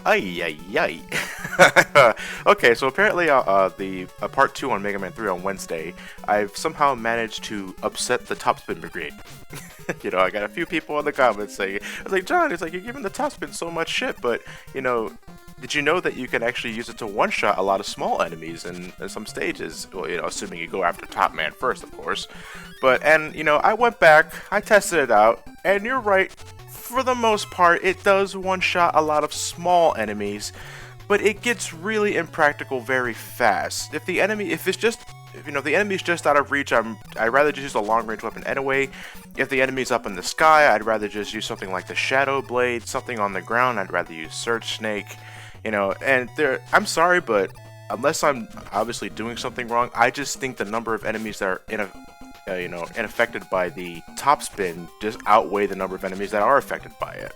Ay, ay, ay. Okay, so apparently, the part 2 on Mega Man 3 on Wednesday, I've somehow managed to upset the Topspin Brigade. I got a few people in the comments saying, I was like, John, it's like you're giving the Topspin so much shit, but, did you know that you can actually use it to one-shot a lot of small enemies in some stages? Well, assuming you go after Top Man first, of course. I went back, I tested it out, and you're right. For the most part, it does one-shot a lot of small enemies, but it gets really impractical very fast. If the enemy's just out of reach, I'd rather just use a long-range weapon anyway. If the enemy's up in the sky, I'd rather just use something like the Shadow Blade. Something on the ground, I'd rather use Surge Snake. I'm sorry, but unless I'm obviously doing something wrong, I just think the number of enemies that are unaffected by the top spin just outweigh the number of enemies that are affected by it.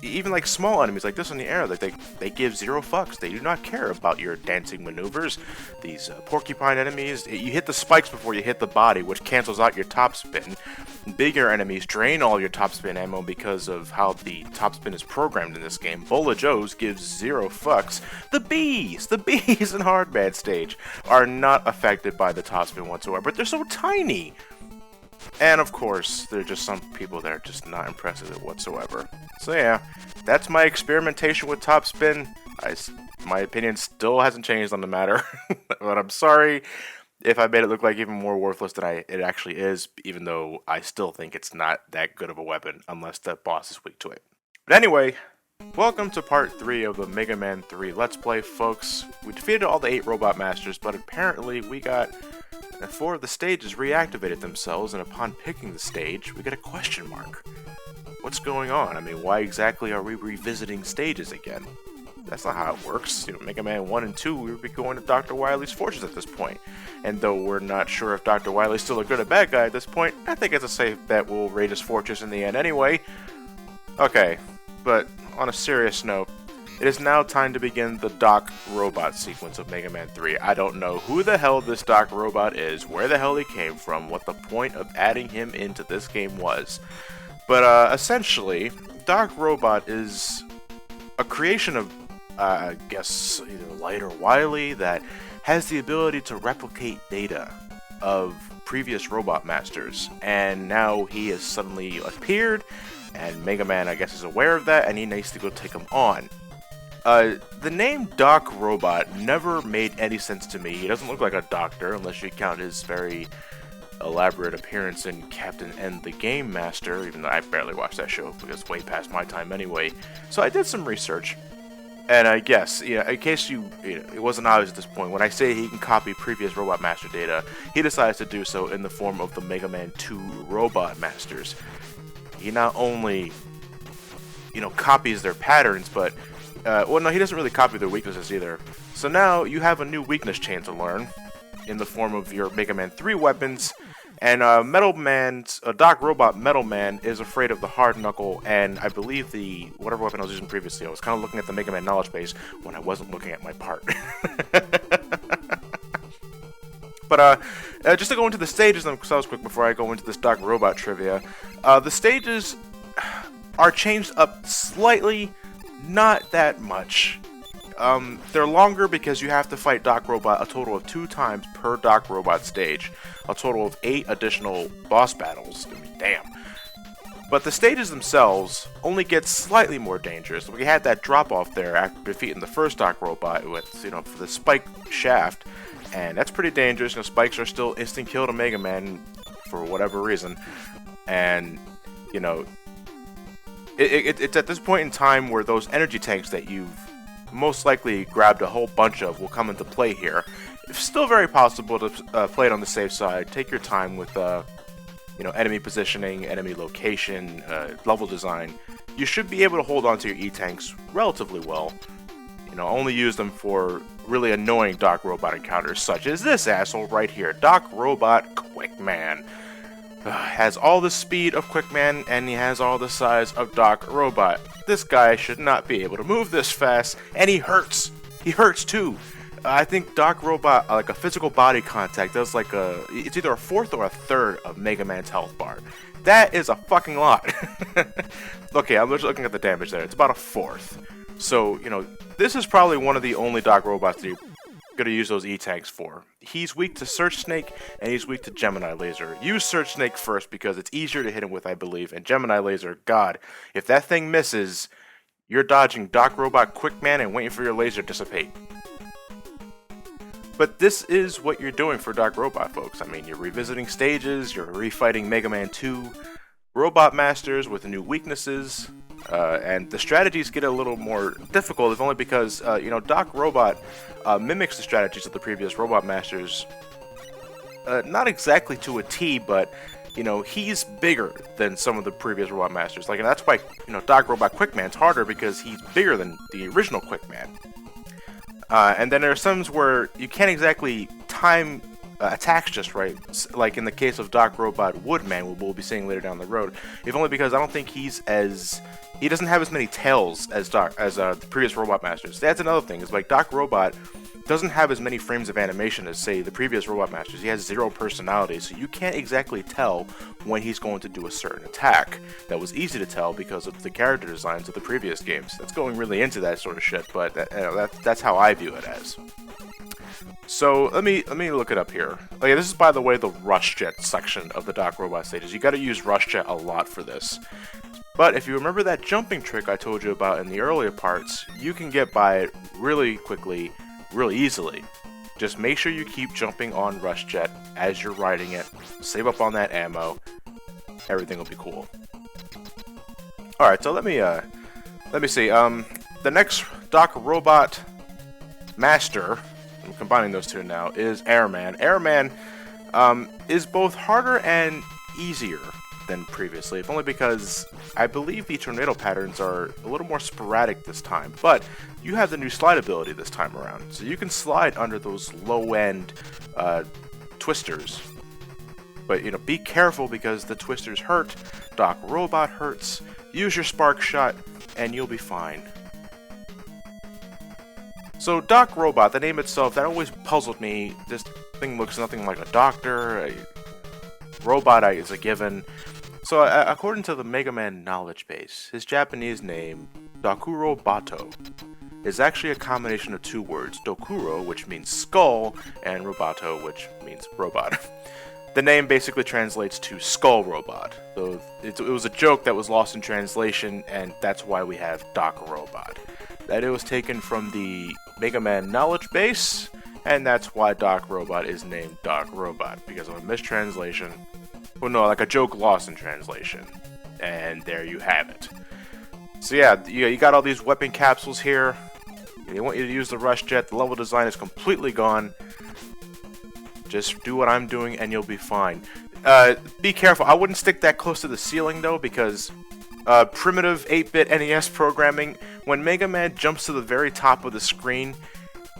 Even like small enemies like this in the air, they give zero fucks. They do not care about your dancing maneuvers. These porcupine enemies, you hit the spikes before you hit the body, which cancels out your top spin. Bigger enemies drain all your top spin ammo because of how the top spin is programmed in this game. Bola Joes gives zero fucks. The bees in Hardman stage are not affected by the top spin whatsoever, but they're so tiny. And of course, there are just some people that are just not impressed with it whatsoever. So yeah, that's my experimentation with top spin. My opinion still hasn't changed on the matter, but I'm sorry if I made it look like even more worthless than it actually is, even though I still think it's not that good of a weapon unless the boss is weak to it. But anyway, welcome to part 3 of the Mega Man 3 Let's Play, folks. We defeated all the 8 Robot Masters, but apparently we got 4 of the stages reactivated themselves, and upon picking the stage, we get a question mark. What's going on? I mean, why exactly are we revisiting stages again? That's not how it works. Mega Man 1 and 2, we would be going to Dr. Wily's fortress at this point. And though we're not sure if Dr. Wily's still a good or bad guy at this point, I think it's a safe bet we'll raid his fortress in the end anyway. Okay, but on a serious note, it is now time to begin the Doc Robot sequence of Mega Man 3. I don't know who the hell this Doc Robot is, where the hell he came from, what the point of adding him into this game was. But essentially, Doc Robot is a creation of, I guess, either Light or Wily that has the ability to replicate data of previous Robot Masters. And now he has suddenly appeared, and Mega Man, I guess, is aware of that, and he needs to go take him on. The name Doc Robot never made any sense to me. He doesn't look like a doctor, unless you count his very elaborate appearance in Captain N the Game Master, even though I barely watched that show because it's way past my time anyway. So I did some research, and I guess, in case it wasn't obvious at this point, when I say he can copy previous Robot Master data, he decides to do so in the form of the Mega Man 2 Robot Masters. He not only, copies their patterns, but he doesn't really copy their weaknesses either. So now you have a new weakness chain to learn in the form of your Mega Man 3 weapons. And Doc Robot Metal Man is afraid of the Hard Knuckle, and I believe whatever weapon I was using previously. I was kind of looking at the Mega Man knowledge base when I wasn't looking at my part. But just to go into the stages themselves quick before I go into this Doc Robot trivia, the stages are changed up slightly. Not that much. They're longer because you have to fight Doc Robot a total of 2 times per Doc Robot stage. A total of 8 additional boss battles. I mean, damn. But the stages themselves only get slightly more dangerous. We had that drop-off there after defeating the first Doc Robot with, for the Spike Shaft. And that's pretty dangerous. Spikes are still instant kill to Mega Man for whatever reason. And, it's at this point in time where those energy tanks that you've most likely grabbed a whole bunch of will come into play here. It's still very possible to play it on the safe side. Take your time with, enemy positioning, enemy location, level design. You should be able to hold on to your E-tanks relatively well. Only use them for really annoying Doc Robot encounters, such as this asshole right here, Doc Robot Quickman. Has all the speed of Quickman, and he has all the size of Doc Robot. This guy should not be able to move this fast, and he hurts. He hurts too. I think Doc Robot, like a physical body contact, does it's either a fourth or a third of Mega Man's health bar. That is a fucking lot. Okay, I'm just looking at the damage there. It's about a fourth. So, this is probably one of the only Doc robots that you're going to use those E-tanks for. He's weak to Search Snake, and he's weak to Gemini Laser. Use Search Snake first because it's easier to hit him with, I believe, and Gemini Laser, God, if that thing misses, you're dodging Doc Robot Quickman and waiting for your laser to dissipate. But this is what you're doing for Doc Robot, folks. I mean, you're revisiting stages, you're refighting Mega Man 2, Robot Masters with new weaknesses, and the strategies get a little more difficult, if only because, Doc Robot mimics the strategies of the previous Robot Masters, not exactly to a T, but, he's bigger than some of the previous Robot Masters. And that's why, Doc Robot Quickman's harder, because he's bigger than the original Quickman. And then there are some where you can't exactly time attacks just right, like in the case of Doc Robot Woodman, we'll be seeing later down the road, if only because I don't think he doesn't have as many tails as the previous Robot Masters. That's another thing, is like Doc Robot doesn't have as many frames of animation as, say, the previous Robot Masters. He has 0 personality, so you can't exactly tell when he's going to do a certain attack. That was easy to tell because of the character designs of the previous games. That's going really into that sort of shit, but that's how I view it as. So let me look it up here. Okay, this is, by the way, the Rush Jet section of the Doc Robot stages. You got to use Rush Jet a lot for this. But if you remember that jumping trick I told you about in the earlier parts, you can get by it really quickly, really easily. Just make sure you keep jumping on Rush Jet as you're riding it. Save up on that ammo. Everything will be cool. All right, so let me see. The next Doc Robot Master, I'm combining those two now, is Airman. Airman is both harder and easier than previously, if only because I believe the tornado patterns are a little more sporadic this time, but you have the new slide ability this time around, so you can slide under those low-end twisters. But, be careful because the twisters hurt, Doc Robot hurts, use your Spark Shot, and you'll be fine. So, Doc Robot, the name itself, that always puzzled me. This thing looks nothing like a doctor. A robot is a given. So, according to the Mega Man knowledge base, his Japanese name, Dokuro Bato, is actually a combination of 2 words, Dokuro, which means skull, and Robato, which means robot. The name basically translates to skull robot. So, it was a joke that was lost in translation, and that's why we have Doc Robot. That it was taken from the Mega Man knowledge base, and that's why Doc Robot is named Doc Robot, because of a mistranslation. Well, no, like a joke lost in translation. And there you have it. So yeah, you got all these weapon capsules here. They want you to use the Rush Jet. The level design is completely gone. Just do what I'm doing and you'll be fine. Be careful. I wouldn't stick that close to the ceiling though, because primitive 8-bit NES programming, when Mega Man jumps to the very top of the screen,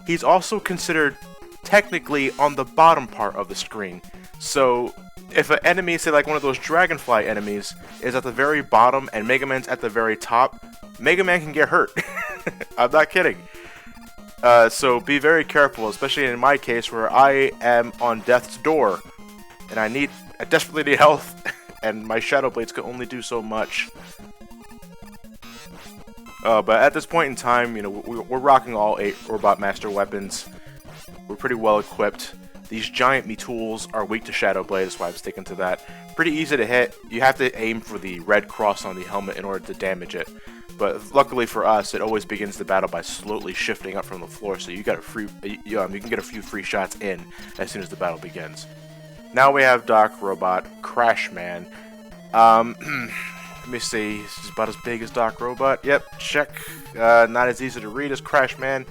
he's also considered technically on the bottom part of the screen. So if an enemy, say like one of those Dragonfly enemies, is at the very bottom and Mega Man's at the very top, Mega Man can get hurt. I'm not kidding. So be very careful, especially in my case where I am on death's door and I desperately need health and my Shadow Blades can only do so much. But at this point in time, we're rocking all 8 Robot Master weapons. We're pretty well equipped. These giant me tools are weak to Shadow Blade, that's why I'm sticking to that. Pretty easy to hit. You have to aim for the red cross on the helmet in order to damage it. But luckily for us, it always begins the battle by slowly shifting up from the floor, so you can get a few free shots in as soon as the battle begins. Now we have Doc Robot Crash Man. Let me see. This is about as big as Doc Robot. Yep, check. Not as easy to read as Crash Man.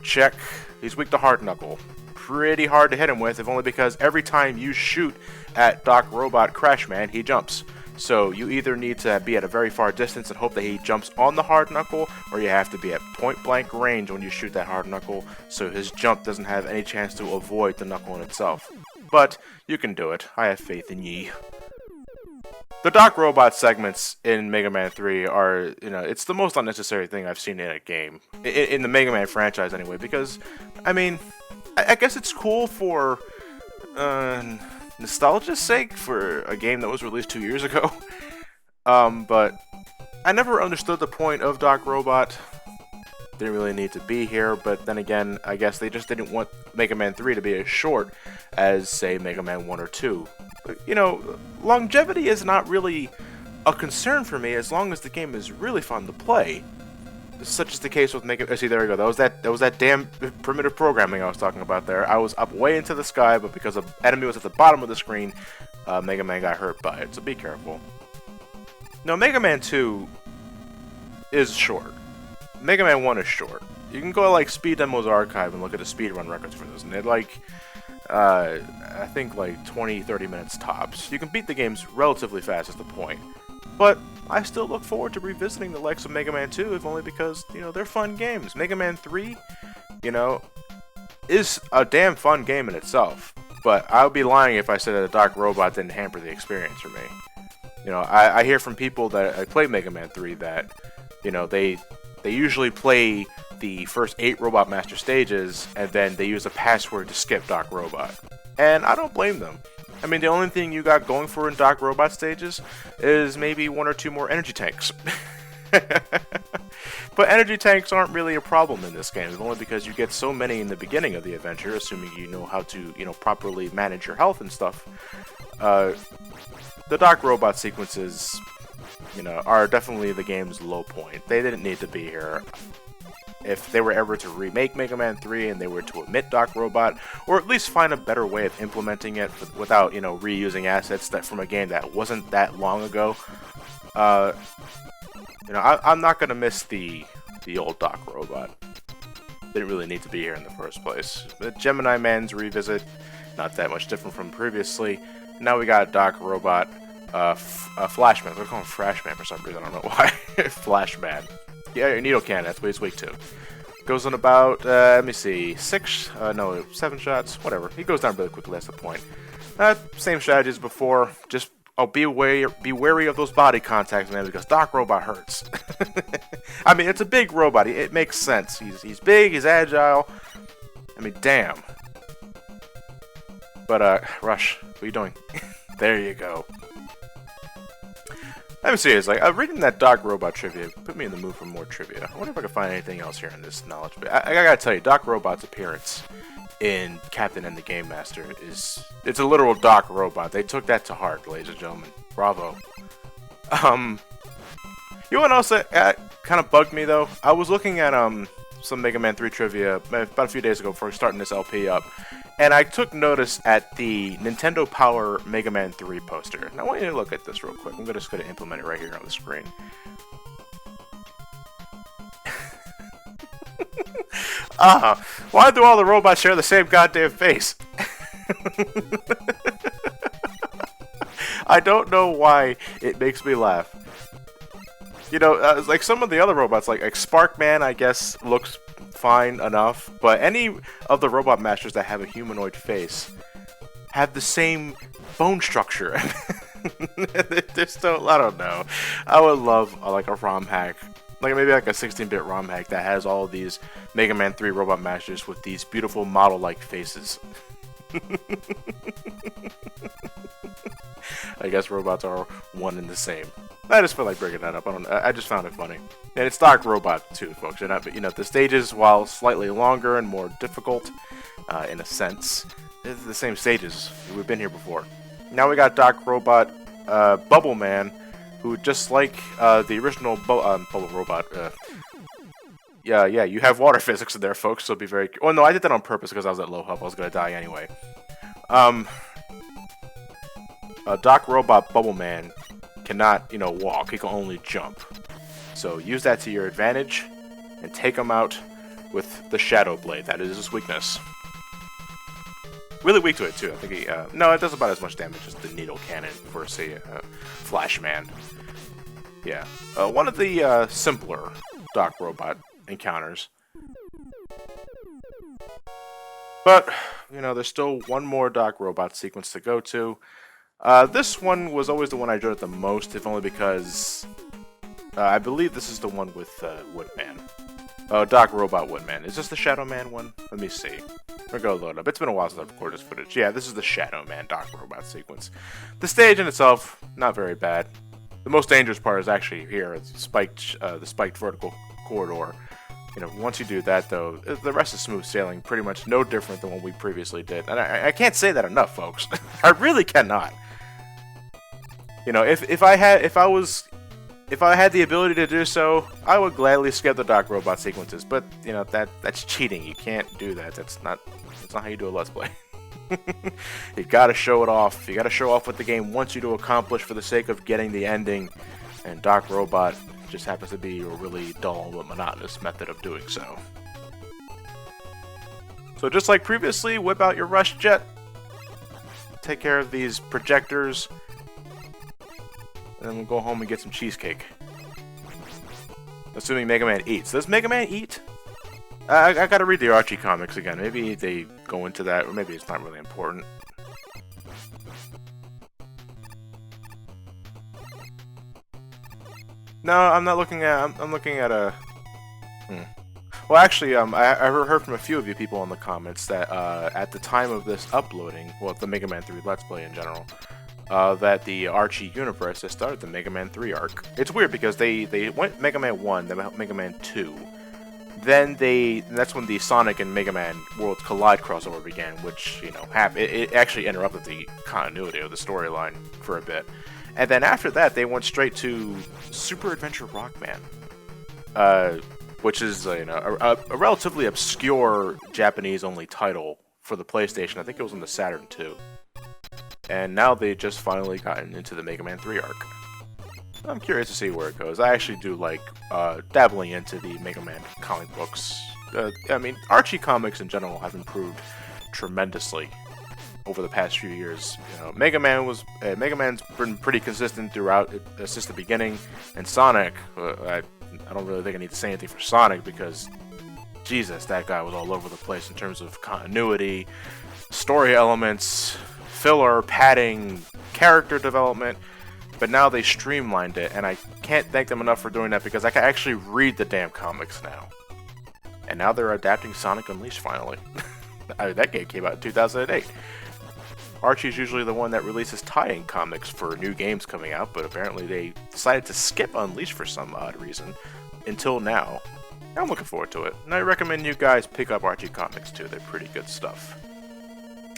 Check. He's weak to Hard Knuckle. Pretty hard to hit him with, if only because every time you shoot at Doc Robot Crash Man, he jumps. So you either need to be at a very far distance and hope that he jumps on the Hard Knuckle, or you have to be at point blank range when you shoot that Hard Knuckle, so his jump doesn't have any chance to avoid the knuckle in itself. But you can do it. I have faith in ye. The Doc Robot segments in Mega Man 3 are, it's the most unnecessary thing I've seen in a game. In the Mega Man franchise, anyway, because, I mean, I guess it's cool for nostalgia's sake for a game that was released 2 years ago. But I never understood the point of Doc Robot. didn't really need to be here, but then again, I guess they just didn't want Mega Man 3 to be as short as, say, Mega Man 1 or 2. But, you know, longevity is not really a concern for me as long as the game is really fun to play. Such is the case with Mega... See, there we go. That was that damn primitive programming I was talking about there. I was up way into the sky, but because an enemy was at the bottom of the screen, Mega Man got hurt by it, so be careful. No, Mega Man 2 is short. Mega Man 1 is short. You can go to, like, Speed Demos Archive and look at the speedrun records for this, and they're like, I think like 20-30 minutes tops. You can beat the games relatively fast is the point. But I still look forward to revisiting the likes of Mega Man 2, if only because, you know, they're fun games. Mega Man 3, you know, is a damn fun game in itself. But I would be lying if I said that a Doc Robot didn't hamper the experience for me. You know, I hear from people that play Mega Man 3 that, you know, they usually play the first 8 Robot Master stages, and then they use a password to skip Doc Robot. And I don't blame them. I mean, the only thing you got going for in Doc Robot stages is maybe 1 or 2 more energy tanks. But energy tanks aren't really a problem in this game, only because you get so many in the beginning of the adventure, assuming you know how to, you know, properly manage your health and stuff. The Doc Robot sequences, you know, are definitely the game's low point. They didn't need to be here. If they were ever to remake Mega Man 3 and they were to omit Doc Robot, or at least find a better way of implementing it without, you know, reusing assets that from a game that wasn't that long ago, you know, I'm not gonna miss the old Doc Robot. Didn't really need to be here in the first place. The Gemini Man's revisit, not that much different from previously. Now we got Doc Robot, Flashman. We're calling him Flashman for some reason. I don't know why. Flashman. Yeah, needle cannon. That's what he's weak to. Goes on about, let me see, 7 shots. Whatever. He goes down really quickly. That's the point. Same strategy as before. Just be wary of those body contacts, man, because Doc Robot hurts. I mean, it's a big robot. It makes sense. He's big. He's agile. I mean, damn. But, Rush, what are you doing? There you go. I'm serious, like, reading that Doc Robot trivia put me in the mood for more trivia. I wonder if I can find anything else here in this knowledge. But I gotta tell you, Doc Robot's appearance in Captain and the Game Master it's a literal Doc Robot. They took that to heart, ladies and gentlemen. Bravo. You know what else that kind of bugged me, though? I was looking at, some Mega Man 3 trivia about a few days ago before starting this LP up. And I took notice at the Nintendo Power Mega Man 3 poster. Now I want you to look at this real quick. I'm just going to implement it right here on the screen. Why do all the robots share the same goddamn face? I don't know why it makes me laugh. You know, like some of the other robots, like Sparkman, I guess, looks fine enough, but any of the Robot Masters that have a humanoid face have the same bone structure. They're still, I don't know. I would love like a ROM hack, like maybe like a 16-bit ROM hack that has all of these Mega Man 3 Robot Masters with these beautiful model-like faces. I guess robots are one and the same. I just feel like bringing that up. I just found it funny. And it's Doc Robot too, folks. You know, the stages, while slightly longer and more difficult, in a sense, they're the same stages. We've been here before. Now we got Doc Robot, Bubble Man, who just like the original Bubble Robot. Yeah, you have water physics in there, folks. So be very. Oh no, I did that on purpose because I was at low health. I was gonna die anyway. Doc Robot Bubble Man cannot, you know, walk. He can only jump. So use that to your advantage and take him out with the Shadow Blade. That is his weakness. Really weak to it too. I think he. No, it does about as much damage as the needle cannon for, say, Flashman. Yeah, one of the simpler Doc Robot encounters. But you know, there's still one more Doc Robot sequence to go to. This one was always the one I enjoyed the most, if only because I believe this is the one with Woodman. Doc Robot Woodman. Is this the Shadow Man one? Let me see. We're gonna load up. It's been a while since I've recorded this footage. Yeah, this is the Shadow Man Doc Robot sequence. The stage in itself, not very bad. The most dangerous part is actually here. It's the spiked vertical corridor Once you do that, though, the rest is smooth sailing, pretty much no different than what we previously did. And I can't say that enough, folks. I really cannot. If I had the ability to do so, I would gladly skip the Doc Robot sequences. But that's cheating. You can't do that. That's not how you do a Let's Play. You gotta show it off. You gotta show off what the game wants you to accomplish for the sake of getting the ending. And Doc Robot just happens to be a really dull but monotonous method of doing so. So just like previously, whip out your Rush Jet, take care of these projectors, and then we'll go home and get some cheesecake. Assuming Mega Man eats. Does Mega Man eat? I gotta read the Archie comics again. Maybe they go into that, or maybe it's not really important. No, I'm not looking at. I'm looking at a. Well, actually, I heard from a few of you people in the comments that at the time of this uploading, well, the Mega Man 3 Let's Play in general, that the Archie universe has started the Mega Man 3 arc. It's weird because they went Mega Man 1, then Mega Man 2. Then that's when the Sonic and Mega Man Worlds Collide crossover began, which, it actually interrupted the continuity of the storyline for a bit. And then after that, they went straight to Super Adventure Rockman, which is a relatively obscure Japanese-only title for the PlayStation. I think it was on the Saturn II. And now they just finally gotten into the Mega Man 3 arc. I'm curious to see where it goes. I actually do like dabbling into the Mega Man comic books. Archie comics in general have improved tremendously over the past few years. Mega Man's been pretty consistent throughout since the beginning, and Sonic, I don't really think I need to say anything for Sonic because, Jesus, that guy was all over the place in terms of continuity, story elements, filler, padding, character development. But now they streamlined it, and I can't thank them enough for doing that because I can actually read the damn comics now. And now they're adapting Sonic Unleashed finally. That game came out in 2008. Archie's usually the one that releases tie-in comics for new games coming out, but apparently they decided to skip Unleashed for some odd reason until now. I'm looking forward to it, and I recommend you guys pick up Archie comics too. They're pretty good stuff.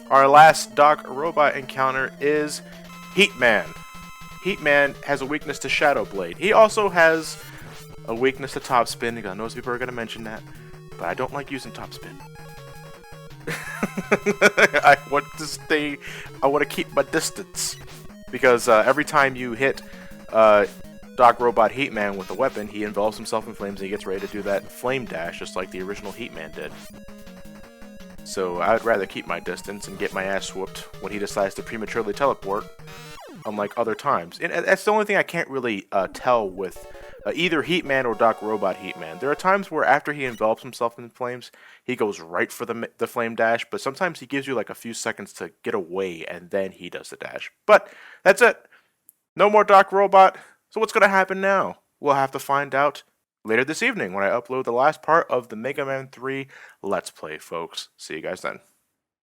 Our last Doc Robot encounter is Heatman. Heatman has a weakness to Shadow Blade. He also has a weakness to Top Spin. I know people are going to mention that, but I don't like using Top Spin. I want to keep my distance. Because every time you hit Doc Robot Heatman with a weapon, he envelops himself in flames and he gets ready to do that flame dash just like the original Heatman did. So I would rather keep my distance and get my ass whooped when he decides to prematurely teleport, unlike other times. And that's the only thing I can't really tell with either Heatman or Doc Robot Heatman. There are times where after he envelops himself in flames, he goes right for the flame dash, but sometimes he gives you like a few seconds to get away and then he does the dash. But that's it. No more Doc Robot. So what's going to happen now? We'll have to find out later this evening when I upload the last part of the Mega Man 3 Let's Play, folks. See you guys then.